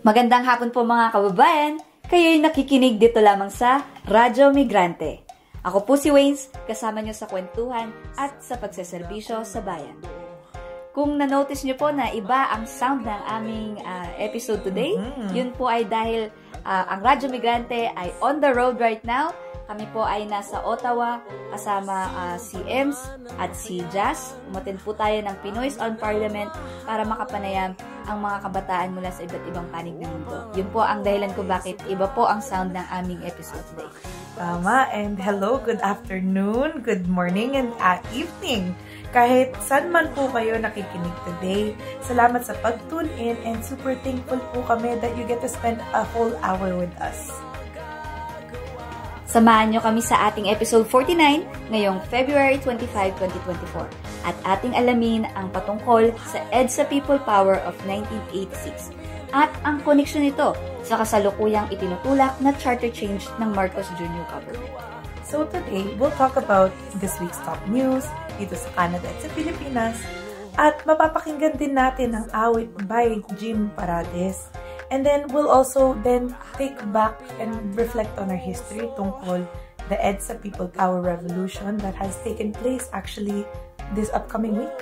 Magandang hapon po mga kababayan! Kayo'y nakikinig dito lamang sa Radyo Migrante. Ako po si Waynes, kasama nyo sa kwentuhan at sa pagseserbisyo sa bayan. Kung na-notice nyo po na iba ang sound ng aming episode today, yun po ay dahil ang Radyo Migrante ay on the road right now. Kami po ay nasa Ottawa kasama si Ems at si Jazz. Umattend po tayo ng Pinoy's on Parliament para makapanayam ang mga kabataan mula sa iba't ibang panig ng mundo. Yun po ang dahilan ko bakit iba po ang sound ng aming episode today. Tama, and hello, good afternoon, good morning, and evening. Kahit saan man po kayo nakikinig today, salamat sa pag-tune in and super thankful po kami that you get to spend a whole hour with us. Samahan nyo kami sa ating episode 49 ngayong February 25, 2024 at ating alamin ang patungkol sa EDSA People Power of 1986 at ang koneksyon nito sa kasalukuyang itinutulak na charter change ng Marcos Jr. government. So today, we'll talk about this week's top news dito sa Canada at sa Pilipinas at mapapakinggan din natin ang awit by Jim Paredes. And then, we'll also take back and reflect on our history tungkol the EDSA People Power Revolution that has taken place actually this upcoming week.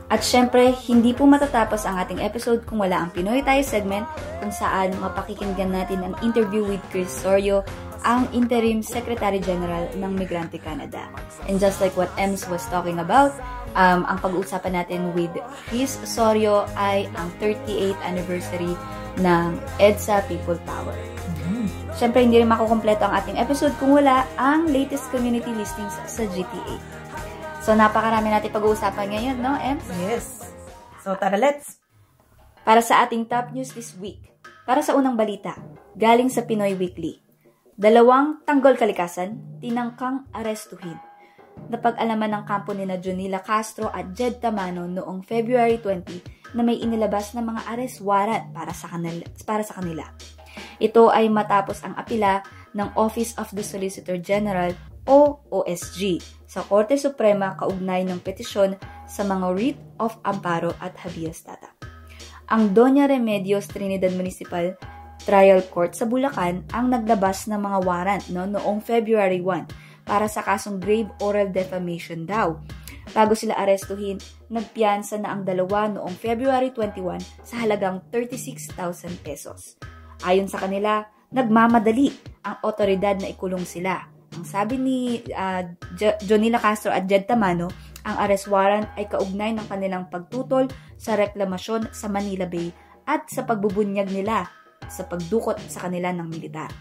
At syempre, hindi po matatapos ang ating episode kung wala ang Pinoy Tayo segment kung saan mapakikinggan natin ang interview with Chris Sorio, ang Interim Secretary General ng Migrante Canada. And just like what Ems was talking about, ang pag-uusapan natin with Chris Sorio ay ang 38th anniversary ng EDSA People Power. Siyempre, hindi rin makukompleto ang ating episode kung wala ang latest community listings sa GTA. So, napakarami natin pag-uusapan ngayon, no, Ems? Yes. So, tara, let's! Para sa ating top news this week, para sa unang balita, galing sa Pinoy Weekly, 2 tanggol kalikasan, tinangkang arestuhin. Napag-alaman ng kampo ni Jonila Castro at Jed Tamano noong February 20 na may inilabas na mga arrest warrant para sa kanila. Ito ay matapos ang apila ng Office of the Solicitor General o OSG sa Korte Suprema kaugnay ng petisyon sa mga writ of amparo at habeas data. Ang Doña Remedios Trinidad Municipal Trial Court sa Bulacan ang naglabas ng mga warrant noong February 1 para sa kasong grave oral defamation daw. Bago sila arestuhin, nagpiyansa na ang dalawa noong February 21 sa halagang 36,000 pesos. Ayon sa kanila, nagmamadali ang otoridad na ikulong sila. Ang sabi ni Jonila Castro at Jed Tamano, ang arrest warrant ay kaugnay ng kanilang pagtutol sa reklamasyon sa Manila Bay at sa pagbubunyag nila sa pagdukot sa kanila ng militar.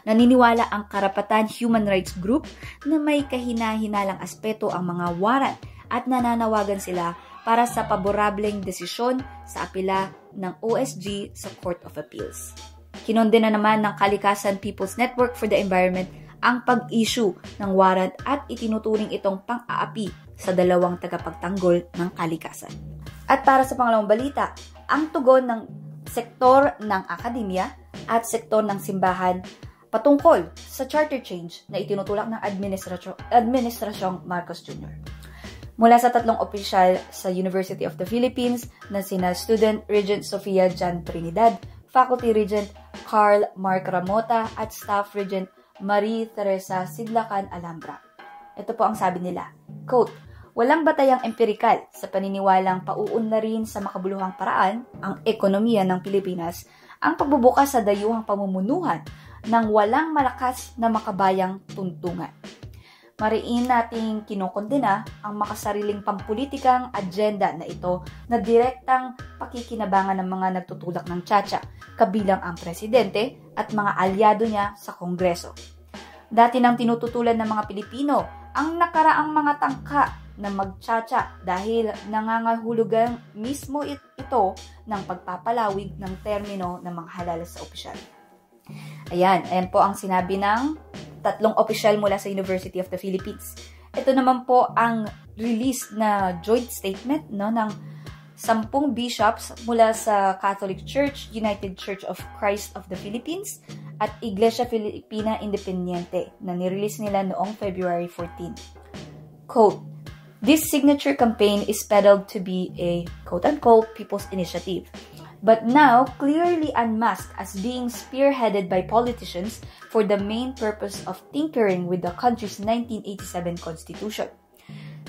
Naniniwala ang Karapatan Human Rights Group na may kahina-hinalang aspeto ang mga warrant at nananawagan sila para sa paborableng desisyon sa apela ng OSG sa Court of Appeals. Kinondena naman ng Kalikasan People's Network for the Environment ang pag-issue ng warrant at itinuturing itong pang-aapi sa 2 tagapagtanggol ng kalikasan. At para sa pangalawang balita, ang tugon ng sektor ng akademya at sektor ng simbahan patungkol sa charter change na itinutulak ng Administrasyong Marcos Jr. Mula sa 3 opisyal sa University of the Philippines na sina Student Regent Sofia Jan Trinidad, Faculty Regent Carl Mark Ramota at Staff Regent Marie Teresa Sidlacan Alhambra. Ito po ang sabi nila, quote, "Walang batayang empirikal sa paniniwalang pauunlarin sa makabuluhang paraan ang ekonomiya ng Pilipinas ang pagbubukas sa dayuhang pamumunuhan ng walang malakas na makabayang tuntungan. Mariin nating kinokondena ang makasariling pampulitikang agenda na ito na direktang pakikinabangan ng mga nagtutulak ng tiyatsa, kabilang ang presidente at mga alyado niya sa Kongreso. Dati nang tinututulan ng mga Pilipino ang nakaraang mga tangka na magtiyatsa dahil nangangahulugan mismo ito ng pagpapalawig ng termino ng mga halal sa opisyal." Ayan po ang sinabi ng 3 opisyal mula sa University of the Philippines. Ito naman po ang release na joint statement ng 10 bishops mula sa Catholic Church, United Church of Christ of the Philippines, at Iglesia Filipina Independiente na nirelease nila noong February 14. Quote, "This signature campaign is peddled to be a quote-unquote people's initiative. but now clearly unmasked as being spearheaded by politicians for the main purpose of tinkering with the country's 1987 constitution.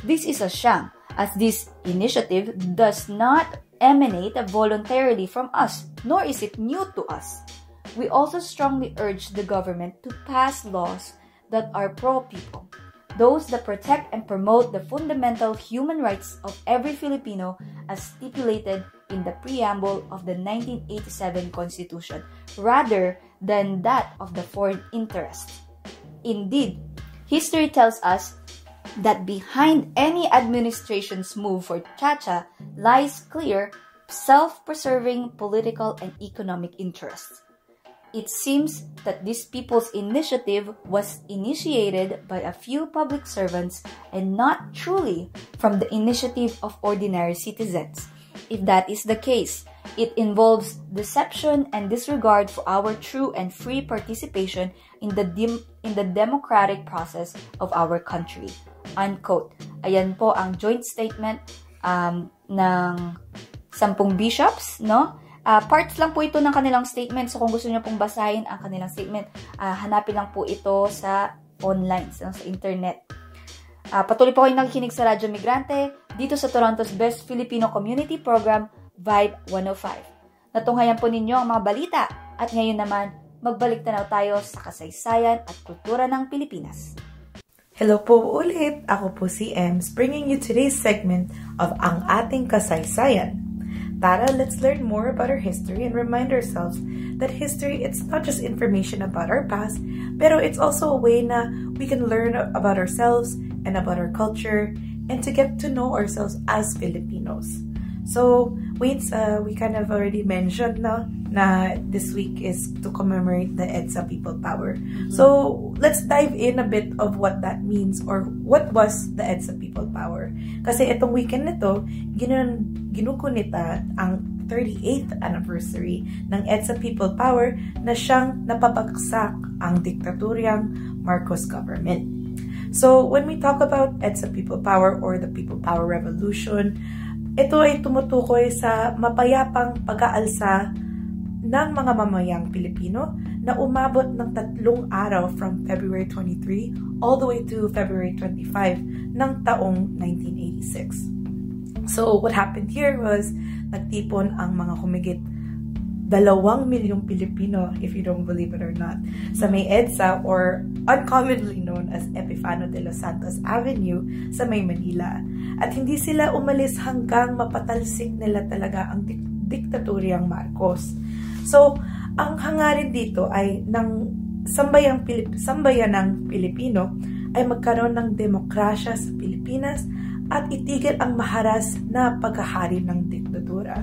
This is a sham, as this initiative does not emanate voluntarily from us, nor is it new to us. We also strongly urge the government to pass laws that are pro-people, those that protect and promote the fundamental human rights of every Filipino as stipulated in the preamble of the 1987 Constitution, rather than that of the foreign interest. Indeed, history tells us that behind any administration's move for Chacha lies clear, self-preserving political and economic interests. It seems that this people's initiative was initiated by a few public servants and not truly from the initiative of ordinary citizens. If that is the case, it involves deception and disregard for our true and free participation in the democratic process of our country. Unquote. Ayan po ang joint statement ng 10 bishops, no? Parts lang po ito ng kanilang statement. So kung gusto niyo pong basahin ang kanilang statement, hanapin lang po ito sa online, sa internet. Patuloy po kayong nakikinig sa Radyo Migrante dito sa Toronto's Best Filipino Community Program, Vibe 105. Natunghayan po ninyo ang mga balita at ngayon naman magbalik tanaw tayo sa kasaysayan at kultura ng Pilipinas. Hello po ulit! Ako po si Ems, bringing you today's segment of Ang Ating Kasaysayan. Tara, let's learn more about our history and remind ourselves that history, it's not just information about our past, pero it's also a way na we can learn about ourselves and about our culture and to get to know ourselves as Filipinos. So, we kind of already mentioned na this week is to commemorate the EDSA People Power. So, let's dive in a bit of what that means or what was the EDSA People Power. Kasi itong weekend nito, ginugunita ang 38th anniversary ng EDSA People Power na siyang napabagsak ang diktaturyang Marcos government. So, when we talk about EDSA People Power or the People Power Revolution, ito ay tumutukoy sa mapayapang pag-aalsa ng mga mamayang Pilipino na umabot ng 3 araw from February 23 all the way to February 25 ng taong 1986. So, what happened here was nagtipon ang mga humigit 2 milyong Pilipino, if you don't believe it or not, sa may EDSA or uncommonly known as Epifano de los Santos Avenue sa may Manila. At hindi sila umalis hanggang mapatalsik nila talaga ang diktaturyang Marcos. So, ang hangarin dito ay ng sambayan ng Pilipino ay magkaroon ng demokrasya sa Pilipinas at itigil ang maharas na paghahari ng diktatura.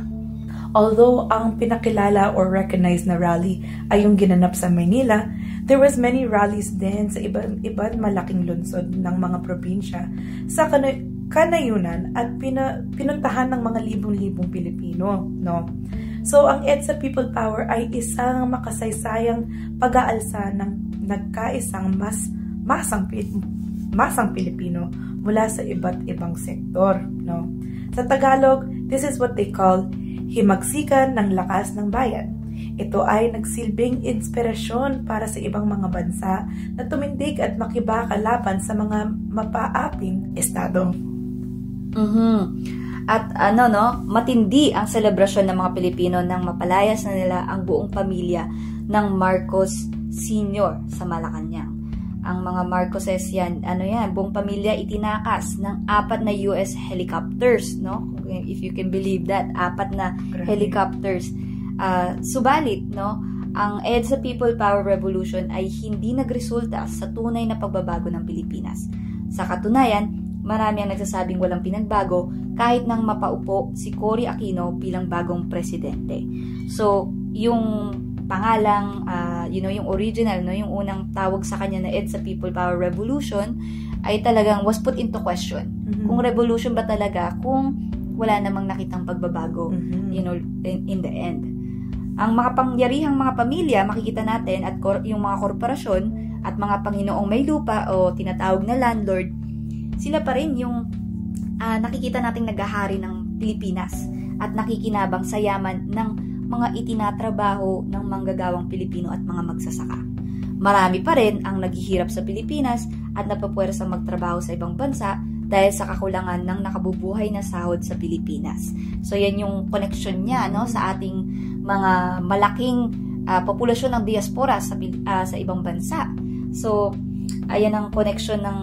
Although ang pinakilala or recognized na rally ay yung ginanap sa Manila, there was many rallies din sa ibang malaking lungsod ng mga probinsya sa kanayunan at pinuntahan ng mga libong-libong Pilipino, no? So, ang EDSA People Power ay isang makasaysayang pag-aalsa ng nagkaisang masang Pilipino mula sa iba't ibang sektor, no? Sa Tagalog, this is what they call himagsikan ng lakas ng bayan. Ito ay nagsilbing inspirasyon para sa ibang mga bansa na tumindig at makibakalaban sa mga mapaaping estado. At matindi ang selebrasyon ng mga Pilipino nang mapalayas na nila ang buong pamilya ng Marcos Sr. sa Malacanang. Ang mga Marcoses buong pamilya itinakas ng 4 na US helicopters, no? If you can believe that, 4 na helicopters. Subalit, no, ang EDSA People Power Revolution ay hindi nagresulta sa tunay na pagbabago ng Pilipinas. Sa katunayan, marami ang nagsasabing walang pinagbago kahit nang mapaupo si Cory Aquino bilang bagong presidente. So, yung pangalang, yung original, no, yung unang tawag sa kanya na EDSA People Power Revolution ay talagang was put into question. Kung revolution ba talaga, kung wala namang nakitang pagbabago, in the end. Ang makapangyarihang mga pamilya, makikita natin, at yung mga korporasyon at mga panginoong may lupa o tinatawag na landlord, sila pa rin yung nakikita nating naghahari ng Pilipinas at nakikinabang sa yaman ng mga itinatrabaho ng manggagawang Pilipino at mga magsasaka. Marami pa rin ang naghihirap sa Pilipinas at napapwersang magtrabaho sa ibang bansa dahil sa kakulangan ng nakabubuhay na sahod sa Pilipinas. So yan yung connection niya, no, sa ating mga malaking populasyon ng diaspora sa ibang bansa. So ayan ang connection ng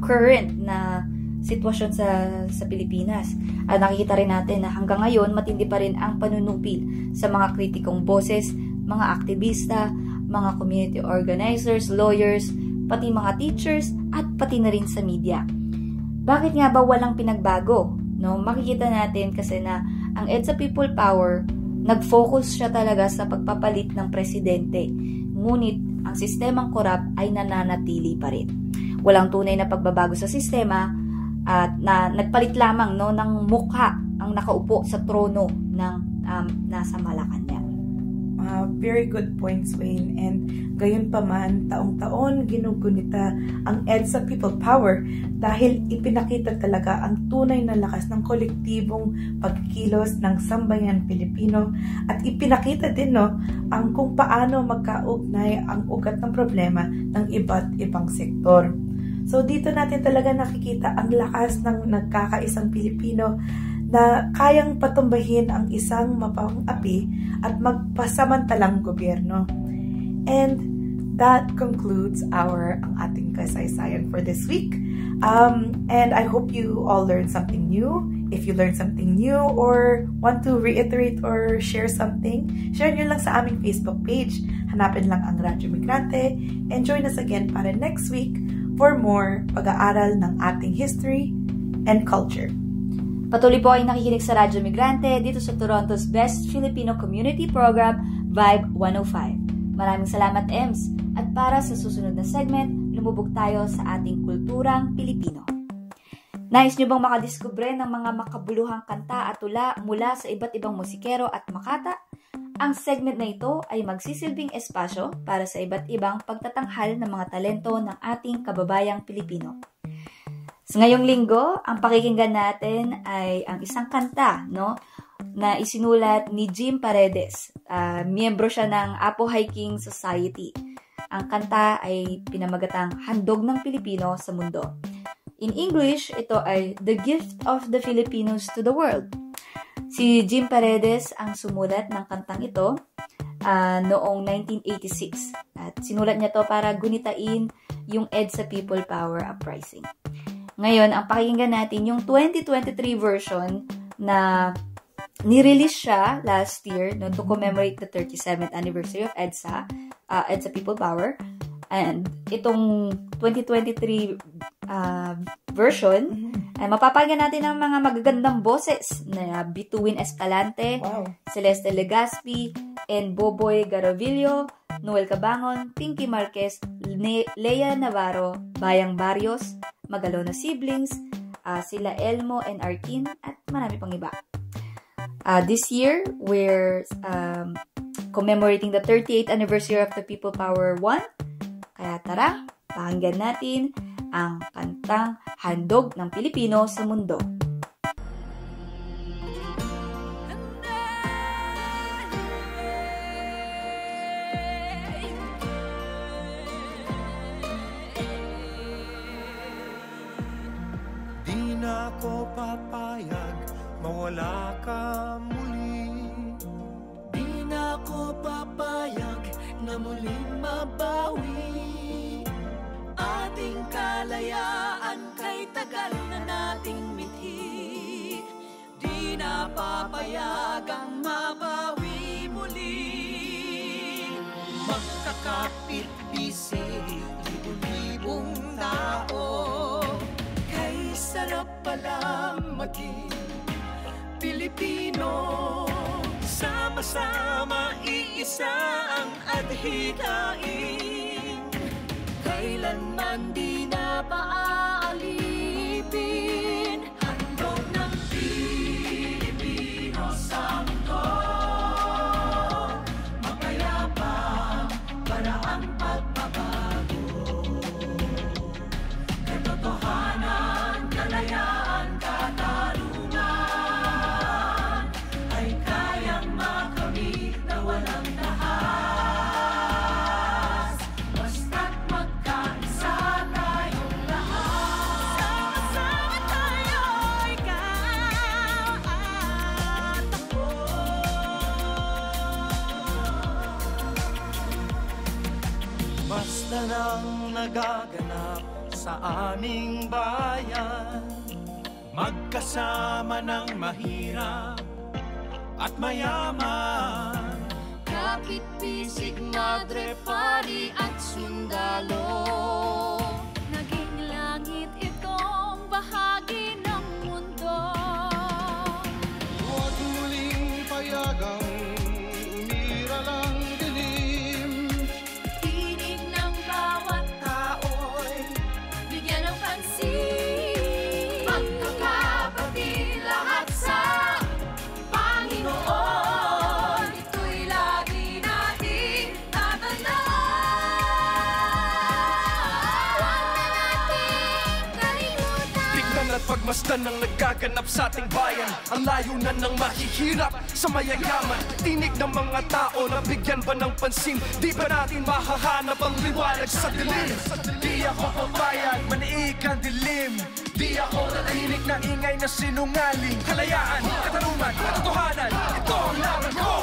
current na sitwasyon sa Pilipinas. At nakikita rin natin na hanggang ngayon matindi pa rin ang panunupil sa mga kritikong boses, mga aktivista, mga community organizers, lawyers, pati mga teachers, at pati na rin sa media. Bakit nga ba walang pinagbago? No, makikita natin kasi na ang EDSA People Power, nag-focus siya talaga sa pagpapalit ng presidente. Ngunit ang sistemang korap ay nananatili pa rin. Walang tunay na pagbabago sa sistema at na nagpalit lamang, no, ng mukha ang nakaupo sa trono ng nasa Malacanang. Very good points, Wayne. And gayon pa man, taong-taon ginugunita ang EDSA People Power dahil ipinakita talaga ang tunay na lakas ng kolektibong pagkilos ng sambayan Pilipino at ipinakita din, no, ang kung paano magkaugnay ang ugat ng problema ng iba't ibang sektor. So dito natin talaga nakikita ang lakas ng nagkakaisang Pilipino na kayang patumbahin ang isang mapang-api at magpasamantalang gobyerno. And that concludes ang ating kasaysayan for this week. And I hope you all learned something new. If you learned something new or want to reiterate or share something, share nyo lang sa aming Facebook page. Hanapin lang ang Radyo Migrante and join us again para next week for more pag-aaral ng ating history and culture. Patuloy po ay nakikinig sa Radyo Migrante dito sa Toronto's Best Filipino Community Program, Vibe 105. Maraming salamat, Ems. At para sa susunod na segment, lumubog tayo sa ating kulturang Pilipino. Nais nyo bang makadiskubre ng mga makabuluhang kanta at tula mula sa iba't ibang musikero at makata? Ang segment na ito ay magsisilbing espasyo para sa iba't ibang pagtatanghal ng mga talento ng ating kababayang Pilipino. Sa ngayong linggo, ang pakikinggan natin ay ang isang kanta, no, na isinulat ni Jim Paredes. Miyembro siya ng Apo Hiking Society. Ang kanta ay pinamagatang Handog ng Pilipino sa Mundo. In English, ito ay The Gift of the Filipinos to the World. Si Jim Paredes ang sumulat ng kantang ito noong 1986. At sinulat niya to para gunitain yung EDSA People Power Uprising. Ngayon, ang pakinggan natin yung 2023 version na nirelease siya last year, no, to commemorate the 37th anniversary of EDSA People Power. And itong 2023 version, ay mapapakinggan natin ang mga magagandang boses na Bituin Escalante, Wow. Celeste Legazpi, and Boboy Garavillo, Noel Cabangon, Pinky Marquez, Lea Navarro, Bayang Barrios, Magalona Siblings, sila Elmo and Arkin, at marami pang iba. This year, we're commemorating the 38th anniversary of the People Power 1. Kaya tara, pakinggan natin ang kantang Handog ng Pilipino sa Mundo. Di na ako papayag, mawala ka muli. Di na ako papayag na muling mabawi. Ating kalayaan kay tagal na nating mithi. Di na papayag ang mabawi muli. Magkakapit-bisig, libong-libong tao. Kay sarap palang maging Pilipino. Sama-sama iisa ang adhikain. Kailanman di na paaalipin. Handog ng Pilipino sa mundo. Mapayapa para ang pagbabago. Katotohanan, kalayaan, katarungan ay kaya pagmasdan ang nagaganap sa aming bayan. Magkasama ng mahirap at mayaman. Kapit bisig, madre, pari at sundalo. Naging langit itong bahagi ng mundo. Huwag muling payagang umira lang dilim. Tinig ng bawat tao'y bigyan ng pansin. Magkakapatid lahat sa Panginoon. Ito'y lagi nating tatandaan. Huwag na nating kalimutan. Tignan at pagmasdan ang nagaganap sa ating bayan. Ang layunan ng mahihirap sa mayayaman. Tinig ng mga tao na bigyan ba ng pansin? Di ba natin mahahanap ang liwanag sa dilim? Di ako papayag, maniig ang dilim. Di ako natinig na ingay na sinungaling. Kalayaan, katanungan, katotohanan, ito ang laban ko.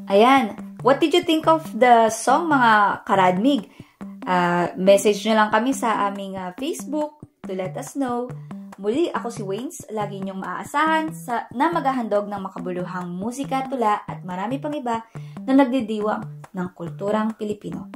Ayan, what did you think of the song, mga karadmig? Message nyo lang kami sa aming Facebook to let us know. Muli, ako si Waynes, lagi nyong maaasahan na maghahandog ng makabuluhang musika, tula at marami pang iba na nagdidiwang ng kulturang Pilipino.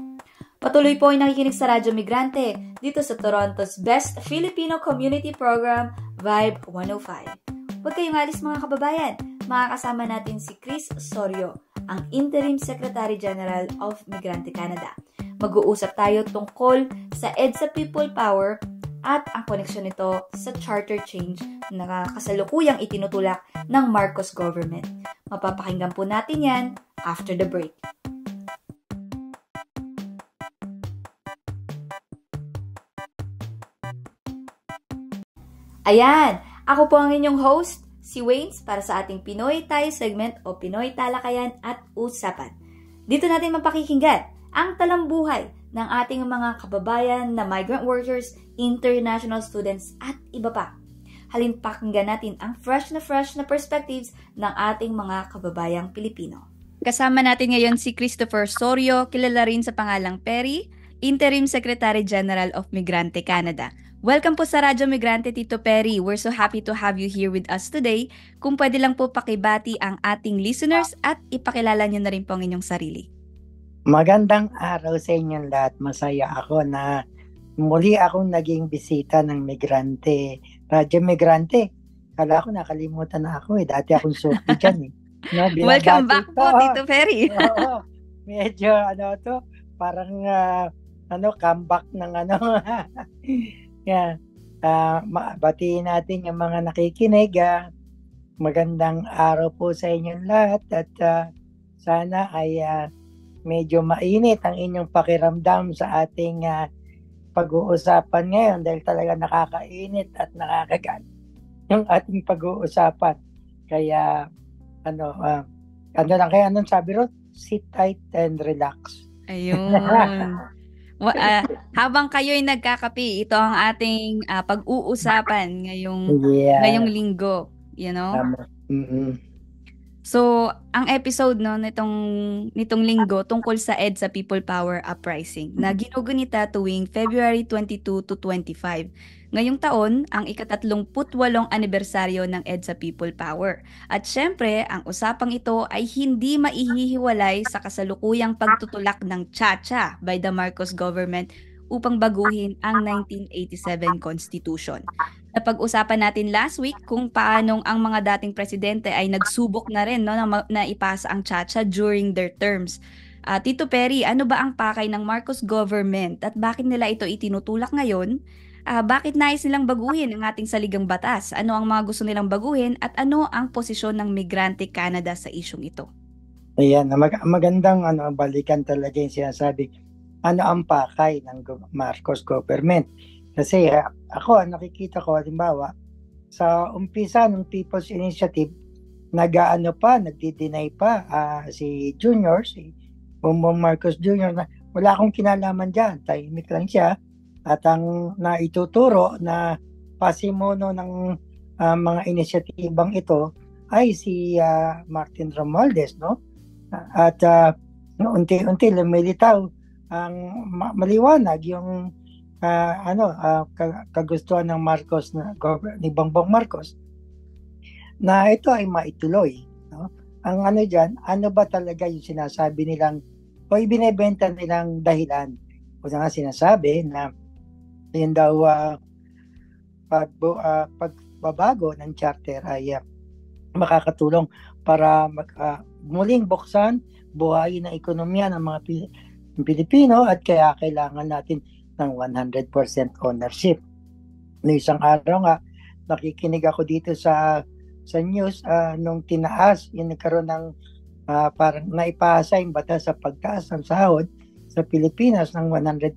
Patuloy po ay nakikinig sa Radyo Migrante dito sa Toronto's Best Filipino Community Program, Vibe 105. Huwag kayong alis, mga kababayan. Makakasama natin si Chris Sorio, ang Interim Secretary General of Migrante Canada. Mag-uusap tayo tungkol sa EDSA People Power at ang koneksyon nito sa charter change na kasalukuyang itinutulak ng Marcos government. Mapapakinggan po natin yan after the break. Ayan, ako po ang inyong host, si Waynes, para sa ating Pinoy Tayo segment o Pinoy Talakayan at Usapan. Dito natin mapakikinggan ang talambuhay ng ating mga kababayan na migrant workers, international students at iba pa. Halin pakinggan natin ang fresh na perspectives ng ating mga kababayang Pilipino. Kasama natin ngayon si Christopher Sorio, kilala rin sa pangalang Perry, Interim Secretary General of Migrante Canada. Welcome po sa Radyo Migrante, Tito Perry. We're so happy to have you here with us today. Kung pwede lang po pakibati ang ating listeners at ipakilala nyo na rin po ang inyong sarili. Magandang araw sa inyong lahat. Masaya ako na muli akong naging bisita ng Migrante. Radyo Migrante. Kala ko nakalimutan na ako eh. Dati akong suki dyan eh. No, Welcome binabati back ko. po, Tito Ferry. Oo. Medyo parang comeback ng yeah. Batiin natin yung mga nakikinig. Magandang araw po sa inyong lahat at sana ay medyo mainit ang inyong pakiramdam sa ating pag-uusapan ngayon dahil talaga nakakainit at nakakagat yung ating pag-uusapan. Kaya kaya anong sabi ron? Sit tight and relax. Ayun. Habang kayo'y nagkakape, ito ang ating pag-uusapan ngayong linggo, Tama. So, ang episode nitong linggo tungkol sa EDSA People Power Uprising na ginugunita tuwing February 22 to 25. Ngayong taon, ang ika-38 anibersaryo ng EDSA People Power. At syempre, ang usapang ito ay hindi maihihiwalay sa kasalukuyang pagtutulak ng Chacha by the Marcos government upang baguhin ang 1987 Constitution. Napag-usapan natin last week kung paanong ang mga dating presidente ay nagsubok na rin na ipasa ang Chacha during their terms. Tito Perry, ano ba ang pakay ng Marcos government at bakit nila ito itinutulak ngayon? Bakit nais nilang baguhin ang ating saligang batas? Ano ang mga gusto nilang baguhin at ano ang posisyon ng Migrante Canada sa isyong ito? Ayan, magandang balikan talaga yung sinasabi. Ano ang pakay ng Marcos government? Kasi ako, nakikita ko, halimbawa, sa umpisa ng People's Initiative, nagdi-deny pa si Bongbong Marcos Jr. na wala akong kinalaman dyan. Tahimik lang siya. At ang naituturo na pasimuno ng mga inisyatibang ito ay si Martin Romualdez, no? At unti-unti lumilitaw ang maliwanag yung kagustuhan ng Marcos ni Bongbong Marcos na ito ay maituloy, no? Ang diyan, ano ba talaga yung sinasabi nilang o ibinebenta nilang dahilan? Kung nga sinasabi na yun daw pagbabago ng charter ay makakatulong para muling buksan, buhayin ang ekonomiya ng mga Pilipino at kaya kailangan natin ng 100% ownership. No, isang araw nga, nakikinig ako dito sa news nung tinaas, yung nagkaroon ng parang naipasa yung batas sa pagtaas ng sahod sa Pilipinas ng 100%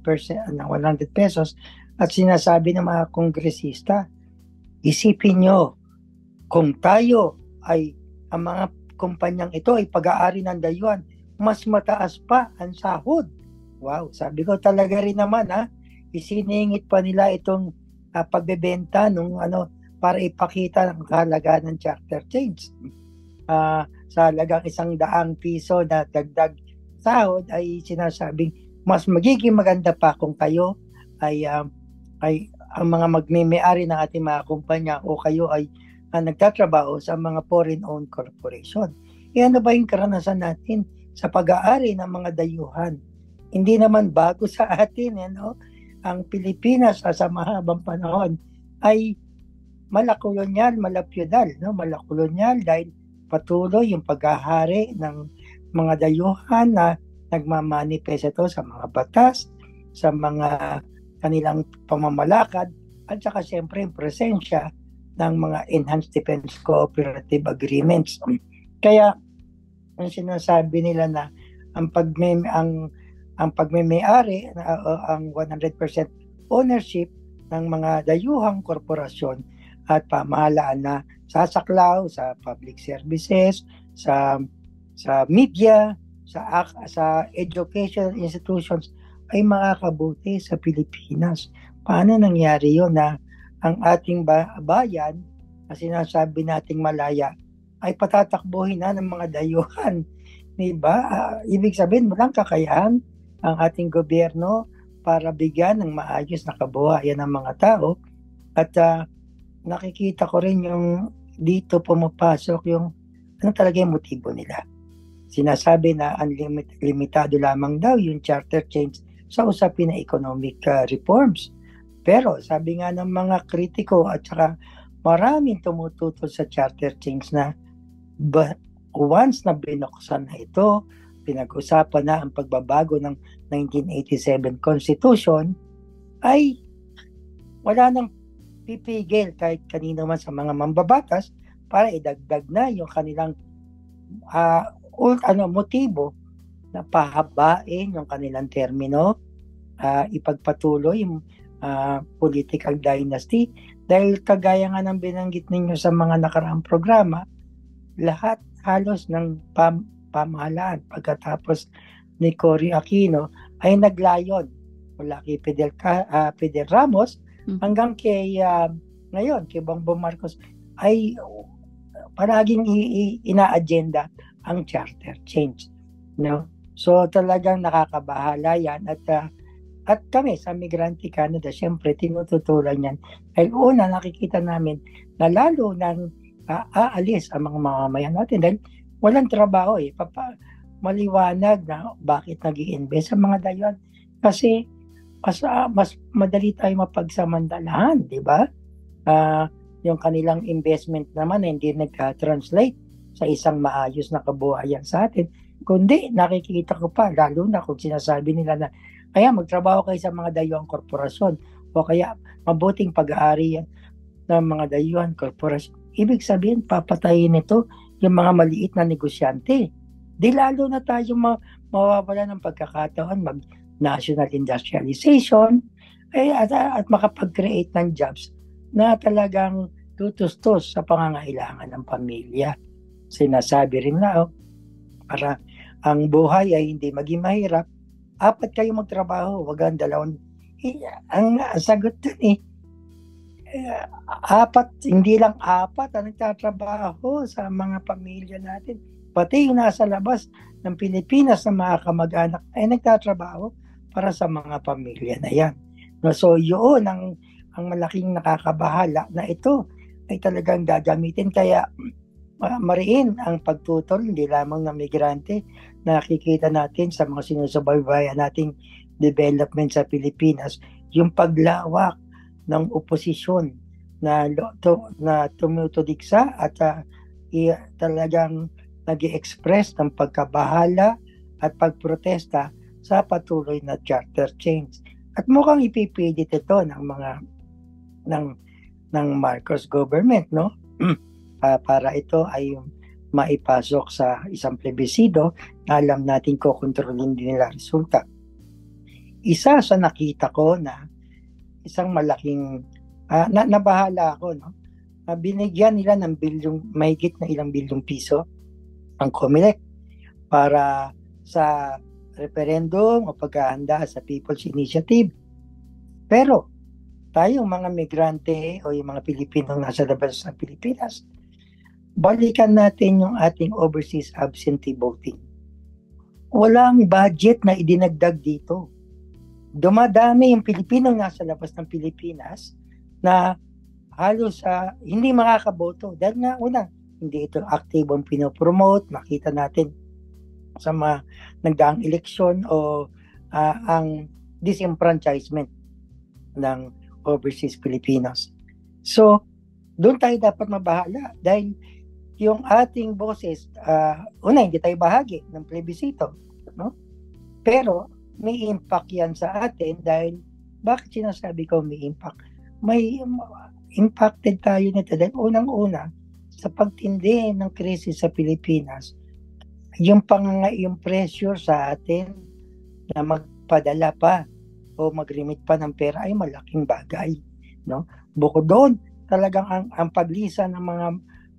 ng 100 pesos at sinasabi ng mga kongresista, isipin nyo, kung tayo ay ang mga kumpanyang ito ay pag-aari ng dayuhan, mas mataas pa ang sahod. Wow, sabi ko talaga rin naman isiningit pa nila itong pagbebenta nung para ipakita ang kahalagaan ng charter change. Sa halagang 100 piso na dagdag sahod ay sinasabing mas magiging maganda pa kung kayo ay ang mga magme-may-ari ng ating mga kumpanya o kayo ay nagtatrabaho sa mga foreign-owned corporation. Ano ba yung karanasan natin sa pag-aari ng mga dayuhan? Hindi naman bago sa atin, ang Pilipinas sa mahabang panahon ay malakolonyal, malapyudal, malakolonyal dahil patuloy yung pag-ahari ng mga dayuhan na nagmamanifesto sa mga batas, sa mga kanilang pamamalakad, at saka siyempre yung presensya ng mga Enhanced Defense Cooperative Agreements. Kaya ang sinasabi nila na ang pagme-may-ari, ang 100% ownership ng mga dayuhang korporasyon at pamahalaan na sasaklaw sa public services, sa media, sa education institutions ay makakabuti sa Pilipinas. Paano nangyari yun na ang ating bayan na sinasabi nating malaya ay patatakbuhin na ng mga dayuhan? Diba? Ibig sabihin, walang kakayahan ang ating gobyerno para bigyan ng maayos na kabuhayan ng mga tao. At nakikita ko rin yung dito pumapasok yung ano talaga yung motibo nila. Sinasabi na limitado lamang daw yung charter change sa usapin na economic reforms. Pero sabi nga ng mga kritiko at saka maraming tumututol sa charter change na once na binuksan na ito, pinag-usapan na ang pagbabago ng 1987 Constitution, ay wala nang pipigil kahit kanino man sa mga mambabatas para idagdag na yung kanilang motibo na pahabain yung kanilang termino, ipagpatuloy yung political dynasty. Dahil kagaya nga ng binanggit ninyo sa mga nakaraang programa, lahat halos ng pamahalaan pagkatapos ni Cory Aquino ay naglayon mula kay Fidel Ramos hanggang kay ngayon kay Bongbong Marcos ay palaging ina-agenda ang charter change, no? So talagang nakakabahala yan at kami sa Migrante Canada syempre tinututulan yan. Dahil una nakikita namin na lalo nang aalis ang mga mamamayan natin dahil walang trabaho maliwanag na bakit nag-i-invest sa mga dayon kasi mas madali tayo mapagsamantalahan, di ba? Yung kanilang investment naman hindi nag-translate sa isang maayos na kabuhayan sa atin, kundi nakikita ko pa lalo na kung sinasabi nila na kaya magtrabaho kayo sa mga dayuhang korporasyon o kaya mabuting pag-aari yan ng mga dayuhang korporasyon. Ibig sabihin, papatayin nito yung mga maliit na negosyante. Di lalo na tayo mawawala ng pagkakataon mag-national industrialization at makapag-create ng jobs na talagang tutustos sa pangangailangan ng pamilya. Sinasabi rin na para ang buhay ay hindi maging mahirap, 4 kayo magtrabaho, wag ang 2. Ang sagot dun 4, hindi lang 4 ang nagtatrabaho sa mga pamilya natin. Pati yung nasa labas ng Pilipinas na mga kamag-anak ay nagtatrabaho para sa mga pamilya na yan. No, so yun ang malaking nakakabahala na ito ay talagang gagamitin. Kaya mariin ang pagtutol, hindi lamang ng migrante. Nakikita natin sa mga sinusubaybayan nating development sa Pilipinas, yung paglawak ng oposisyon na tumutudiksa at talagang nag-i-express ng pagkabahala at pagprotesta sa patuloy na charter change. At mukhang ipipilit ito ng mga ng Marcos government, no? Para ito ay maipasok sa isang plebisito na alam natin kokontrolin din nila resulta. Isa sa nakita ko na isang malaking nabahala ako, no? Binigyan nila ng mahigit na ilang bilyong piso ang COMELEC para sa referendum o paghahanda sa People's Initiative. Pero tayong mga migrante o yung mga Pilipinong nasa labas ng Pilipinas, balikan natin yung ating overseas absentee voting. Walang budget na idinagdag dito. Dumadami yung Pilipinong nasa labas ng Pilipinas na halos hindi makakaboto. Dahil nga hindi ito active ang pinopromote. Nakita natin sa mga nagdaang eleksyon o ang disenfranchisement ng overseas Filipinos. So, doon tayo dapat mabahala dahil yung ating boses, hindi tayo bahagi ng plebisito, no? Pero may impact yan sa atin dahil bakit sinasabi ko may impact? May impacted tayo nito dahil unang-una sa pagtindi ng krisis sa Pilipinas, yung pressure sa atin na magpadala pa o mag-remit pa ng pera ay malaking bagay, no? Bukod doon, talagang ang paglisan ng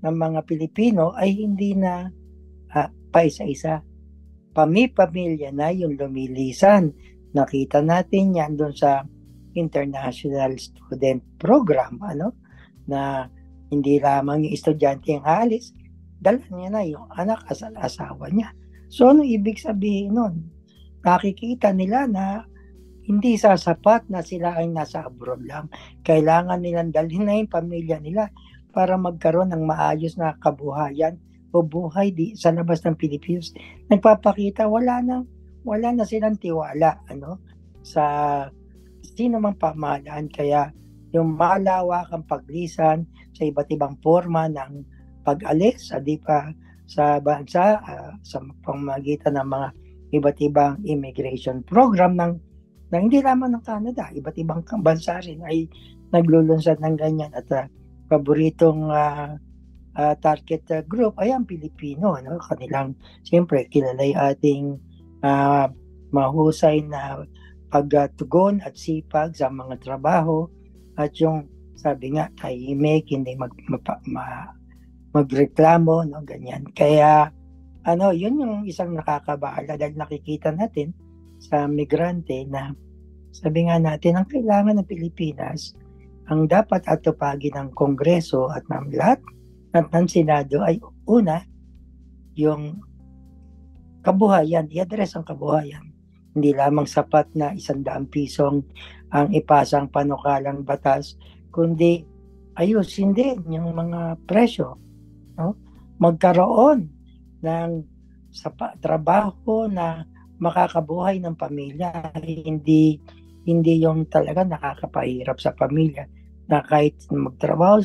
mga Pilipino ay hindi na paisa-isa. Pamilya na yung lumilisan. Nakita natin yan doon sa International Student Program, na hindi lamang yung estudyante ang aalis, dala niya na yung anak at asawa niya. So, ano ibig sabihin nun? Nakikita nila na hindi sasapat na sila ay nasa abroad lang. Kailangan nilang dalhin na yung pamilya nila para magkaroon ng maayos na kabuhayan o buhay sa labas ng Pilipinas. Nagpapakita wala na silang tiwala sa sino mang pamahalaan. Kaya yung malawakang paglisan sa iba't ibang forma ng pag-alis, di pa sa bansa sa pamamagitan ng mga iba't ibang immigration program ng hindi lamang ng Canada, iba't ibang bansa rin ay naglulunsad ng ganyan at paboritong target group ay ang Pilipino, no? Kanilang siyempre kilala yung ating mahusay na pagtugon at sipag sa mga trabaho at yung sabi nga tahimik, hindi magreklamo, no, ganyan. Kaya yun yung isang nakakabahala dahil nakikita natin sa migrante na sabi nga natin ang kailangan ng Pilipinas, ang dapat atupagin ng Kongreso at ng lahat at ng Senado ay una, yung kabuhayan, i-address ang kabuhayan. Hindi lamang sapat na 100 pisong ang ipasang panukalang batas, kundi ayusin din yung mga presyo. No? Magkaroon ng trabaho na makakabuhay ng pamilya, hindi yung talaga nakakapahirap sa pamilya na kahit magtrabaho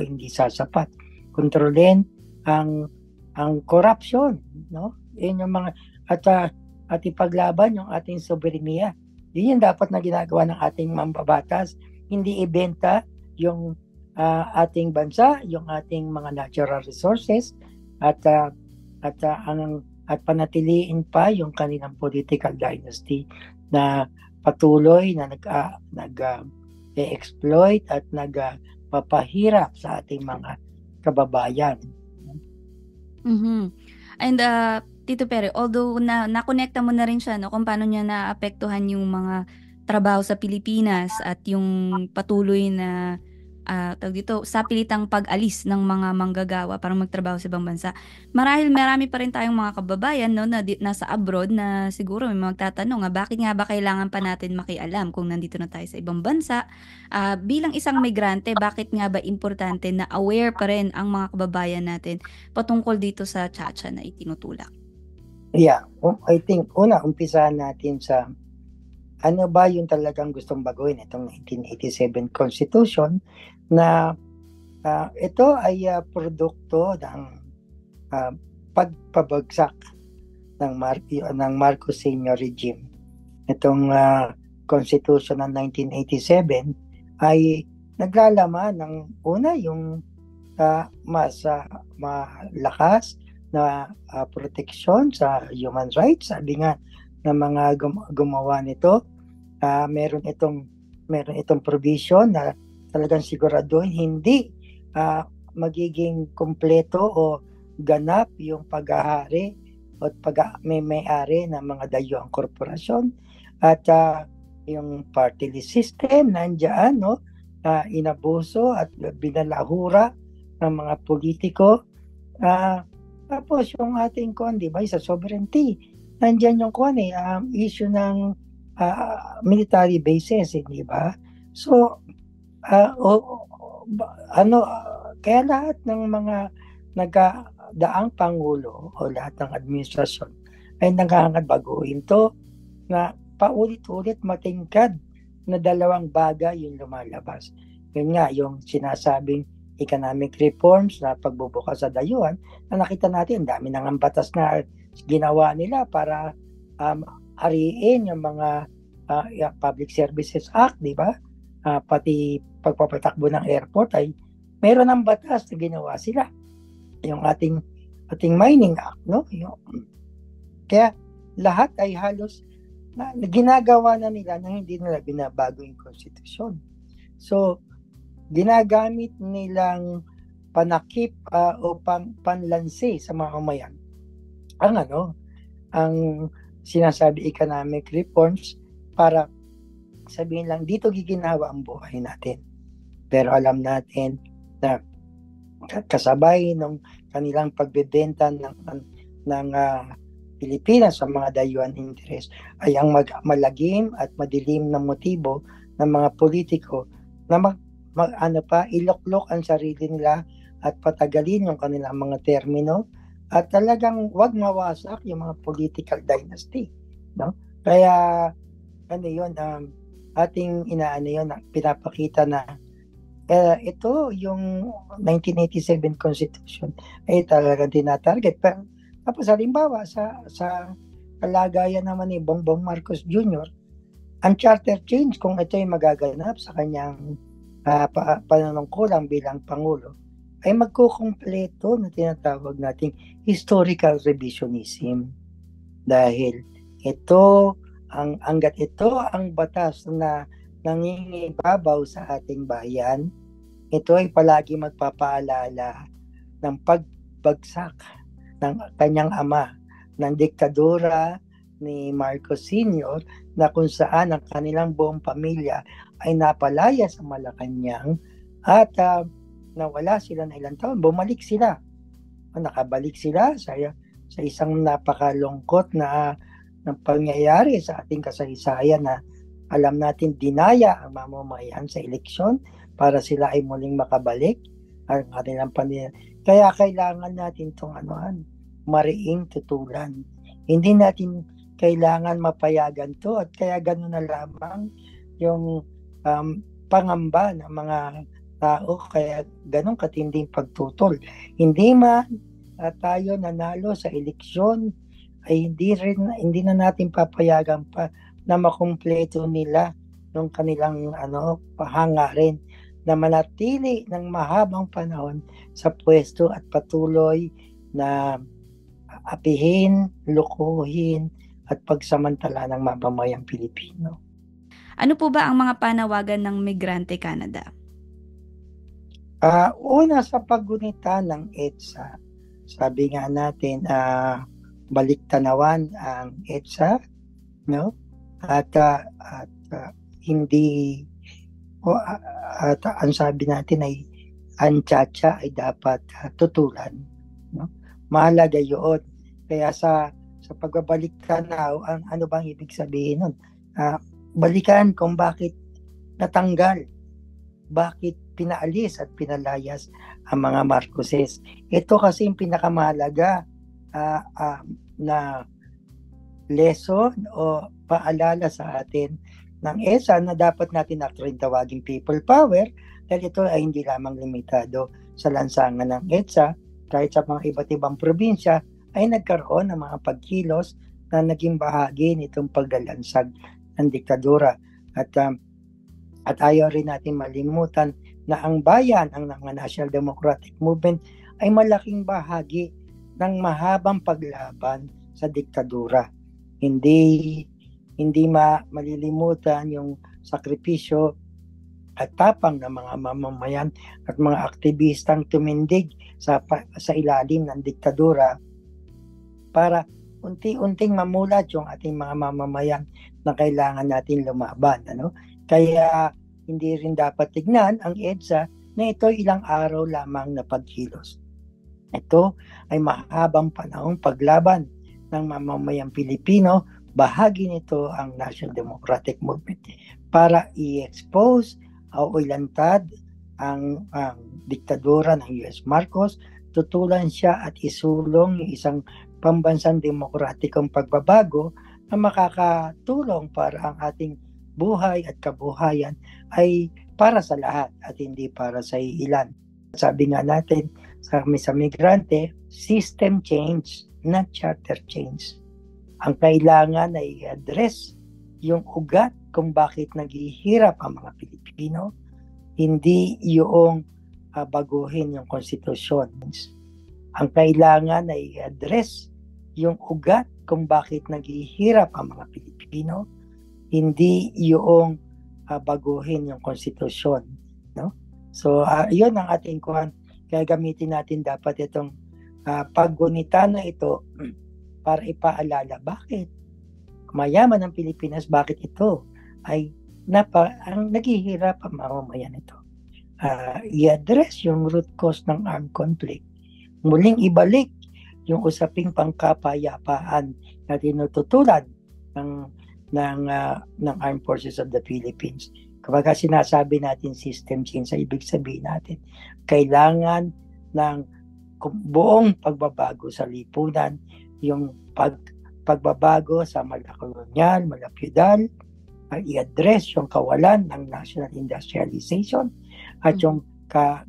hindi sasapat. Kontrolin ang corruption, no? Yun yung mga at ipaglaban yung ating soberenya. Yun yung dapat na ginagawa ng ating mambabatas, hindi ibenta yung ating bansa, yung ating mga natural resources at panatiliin pa yung kanilang political dynasty na patuloy na nag-exploit at nagpapahirap sa ating mga kababayan. Mm-hmm. And Tito Pere, although nakonekta mo na rin siya, no, kung paano niya naapektuhan yung mga trabaho sa Pilipinas at yung patuloy na sapilitang pag-alis ng mga manggagawa para magtrabaho sa ibang bansa. Marahil marami pa rin tayong mga kababayan, no, na nasa abroad na siguro may magtatanong, bakit nga ba kailangan pa natin makialam kung nandito na tayo sa ibang bansa? Bilang isang migrante, bakit nga ba importante na aware pa rin ang mga kababayan natin patungkol dito sa Chacha na itinutulak? Yeah, I think umpisahan natin sa ano ba yung talagang gustong baguhin itong 1987 Constitution na ito ay produkto ng pagpabagsak ng Marcos Sr. regime. Itong Constitution ng 1987 ay naglalaman ng una yung mas malakas na proteksyon sa human rights. Sabi nga ng mga gumawa nito, meron itong provision na talagang siguraduhin hindi magiging kumpleto o ganap yung paghahari o may-ari ng mga dayuhang korporasyon at yung party list system nandiyan, no, inabuso at binalahura ng mga politiko. Tapos yung ating di ba, sa sovereignty, nandiyan yung issue ng military bases, di ba? So, kaya lahat ng mga nagdaang pangulo o lahat ng administrasyon ay naghahangad baguhin to na paulit-ulit matingkad na dalawang bagay yung lumalabas. Yun nga, yung sinasabing economic reforms na pagbubuka sa dayuhan na nakita natin, dami nang batas na ginawa nila para ariin yung mga Public Services Act, di ba? Pati pagpapatakbo ng airport ay meron ng batas na ginawa sila. Yung ating Mining Act, no? Kaya lahat ay halos na ginagawa na nila nang hindi nila binabago yung konstitusyon. So, ginagamit nilang panakip o panlansi sa mga kamayan ang sinasabi economic reforms para sabihin lang dito giginawa ang buhay natin. Pero alam natin na kasabay ng kanilang pagbebenta ng Pilipinas sa mga dayuhan interest ay ang malagim at madilim na motibo ng mga politiko na iloklok ang sarili nila at patagalin yung kanilang mga termino at talagang wag mawasak yung mga political dynasty, no? Kaya ating pinapakita na ito yung 1987 Constitution ay talagang tinatarget. Pero, tapos halimbawa sa kalagayan naman ni Bongbong Marcos Jr., ang charter change, kung ito ay magaganap sa kanyang panunungkulan bilang Pangulo, ay magkukumpleto na tinatawag nating historical revisionism. Dahil hanggat ito ang batas na nangingibabaw sa ating bayan, ito ay palagi magpapaalala ng pagbagsak ng kanyang ama, ng diktadura ni Marcos Sr., na kung saan ang kanilang buong pamilya ay napalaya sa Malacanang at nawala sila na ilang taon. Bumalik sila. Nakabalik sila sa isang napakalungkot na pangyayari sa ating kasaysayan na alam natin dinaya ang mamamayan sa eleksyon para sila ay muling makabalik ang kanilang pamilya. Kaya kailangan natin itong mariing tutulan. Hindi natin kailangan mapayagan to, at kaya gano'n na lamang yung pangamba ng mga tao, kaya ganun katinding pagtutol. Hindi man tayo nanalo sa eleksyon, ay hindi na natin papayagan pa na makumpleto nila ng kanilang pahangarin na manatili ng mahabang panahon sa pwesto at patuloy na apihin, lukuhin at pagsamantala ng mamamayang Pilipino. Ano po ba ang mga panawagan ng Migrante Canada? Una, sa paggunita ng EDSA, sabi nga natin, baliktanawan ang EDSA, no? At hindi, at ang sabi natin ay ang tsa-tsa ay dapat tutulan, no? Mahalaga yun. Kaya sa pagbabaliktanaw, ano bang ibig sabihin nun? Balikan kung bakit natanggal, bakit pinaalis at pinalayas ang mga Marcoses. Ito kasi yung pinakamahalaga na lesson o paalala sa atin ng EDSA na dapat natin actually tawaging people power, dahil ito ay hindi lamang limitado sa lansangan ng EDSA. Kahit sa mga iba't ibang probinsya ay nagkaroon ng mga pagkilos na naging bahagi nitong paglalansag ng diktadura. At ayaw rin natin malimutan na ang bayan, ang National Democratic Movement, ay malaking bahagi ng mahabang paglaban sa diktadura. Hindi malilimutan yung sakripisyo at tapang ng mga mamamayan at mga aktivistang tumindig sa ilalim ng diktadura para unti-unting mamulat yung ating mga mamamayan na kailangan natin lumaban. Kaya hindi rin dapat tignan ang EDSA na ito ilang araw lamang na pagkilos. Ito ay mahabang panahong paglaban ng mamamayang Pilipino. Bahagi nito ang National Democratic Movement para i-expose o ilantad ang diktadura ng US Marcos, tutulan siya at isulong yung isang pambansang demokratikong pagbabago na makakatulong para ang ating buhay at kabuhayan ay para sa lahat at hindi para sa ilan. Sabi nga natin sa migrante, system change, not charter change. Ang kailangan ay address yung ugat kung bakit naghihirap ang mga Pilipino, hindi yung baguhin yung konstitusyon. Ang kailangan ay address yung ugat kung bakit naghihirap ang mga Pilipino, hindi yung baguhin yung konstitusyon. No? So, yun ang ating kuhan. Kaya gamitin natin dapat itong paggunita na ito para ipaalala bakit mayaman ang Pilipinas, bakit ito ay ang naghihirap ang mamamayan ito. I-address yung root cause ng armed conflict. Muling ibalik yung usaping pangkapayapaan na tinututulan ng Armed Forces of the Philippines. Kapag sinasabi natin system change, ibig sabihin natin kailangan ng buong pagbabago sa lipunan, yung pagbabago sa mala-kolonyal, mala-feudal, i-address yung kawalan ng national industrialization at yung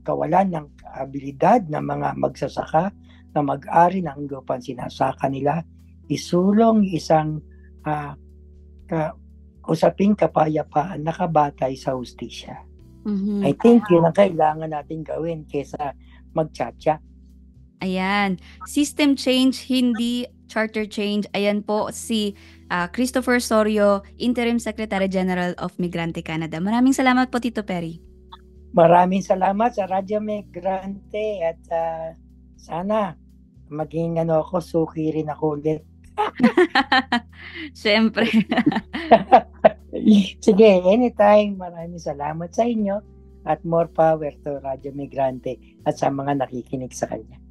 kawalan ng abilidad ng mga magsasaka na mag-ari ng lupang sinasaka nila, isulong isang usaping kapayapaan nakabatay sa hustisya. I think yun ang kailangan natin gawin kaysa magtsatsa. Ayan. System change, hindi charter change. Ayan po si Christopher Sorio, Interim Secretary General of Migrante Canada. Maraming salamat po, Tito Perry. Maraming salamat sa Radyo Migrante at sana maging suki rin ako ulit. Siyempre. Sige, anytime. Maraming salamat sa inyo at more power to Radyo Migrante at sa mga nakikinig sa kanya.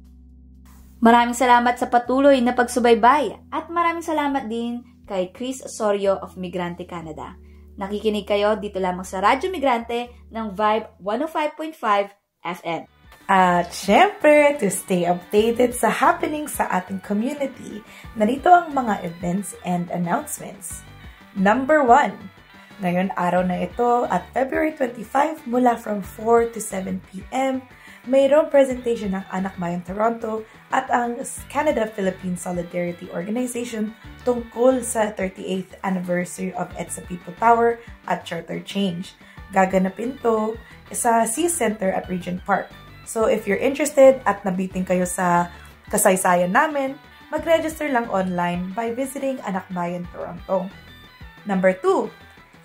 Maraming salamat sa patuloy na pagsubaybay at maraming salamat din kay Chris Osorio of Migrante Canada. Nakikinig kayo dito lamang sa Radyo Migrante ng Vibe 105.5 FM. At syempre, to stay updated sa happenings sa ating community, narito ang mga events and announcements. Number 1, ngayon araw na ito at February 25 mula from 4 to 7 p.m., mayroong presentation ng Anak Bayan Toronto at ang Canada-Philippine Solidarity Organization tungkol sa 38th anniversary of EDSA People Power at Charter Change. Gaganapin to sa Sea Center at Regent Park. So if you're interested at nabiting kayo sa kasaysayan namin, mag-register lang online by visiting Anak Bayan Toronto. Number 2,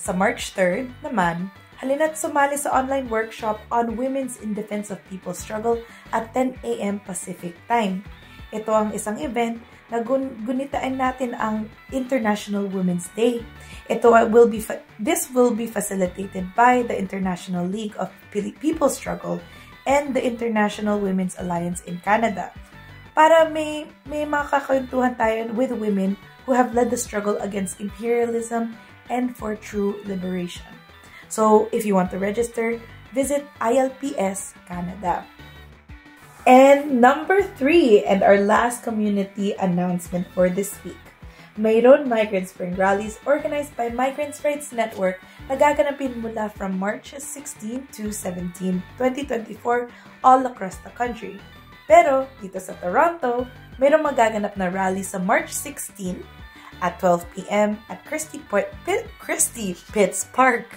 sa March 3rd naman, halina't sumali sa online workshop on Women's in Defense of People's Struggle at 10 a.m. Pacific Time. Ito ang isang event na gunitain natin ang International Women's Day. This will be facilitated by the International League of People's Struggle and the International Women's Alliance in Canada. Para may makakwentuhan tayo with women who have led the struggle against imperialism and for true liberation. So, if you want to register, visit ILPS Canada. And number 3, and our last community announcement for this week. Mayroon Migrant Spring Rallies organized by Migrants' Rights Network na gaganapin mula from March 16 to 17, 2024 all across the country. Pero dito sa Toronto, mayroong magaganap na rally sa March 16 at 12 p.m. at Christie Pitts Park.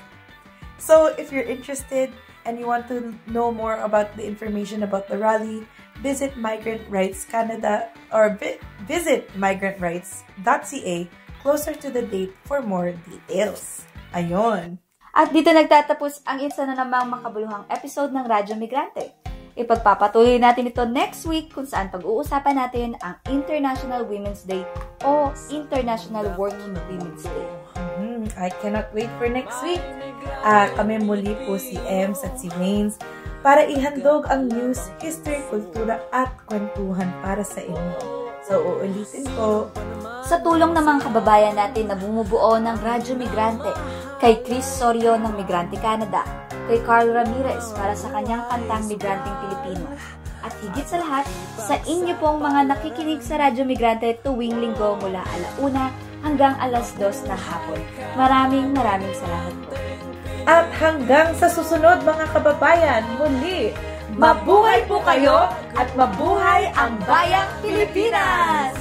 So if you're interested and you want to know more about the information about the rally, visit Migrant Rights Canada or visit migrantrights.ca closer to the date for more details. Ayon. At dito nagtatapos ang isa na namang makabuluhang episode ng Radyo Migrante. Ipagpapatuloy natin ito next week kung saan pag-uusapan natin ang International Women's Day o International Working Women's Day. I cannot wait for next week. Kami muli po si Ems at si Waynes para ihandog ang news, history, kultura at kwentuhan para sa inyo. So, uulitin ko. Sa tulong ng mga kababayan natin na bumubuo ng Radyo Migrante, kay Chris Sorio ng Migrante Canada, kay Carl Ramirez para sa kanyang kantang Migranteng Pilipino, at higit sa lahat, sa inyo pong mga nakikinig sa Radyo Migrante tuwing linggo mula 1:00 hanggang 2:00 ng hapon. Maraming salamat po. At hanggang sa susunod mga kababayan, muli, mabuhay po kayo at mabuhay ang Bayang Pilipinas!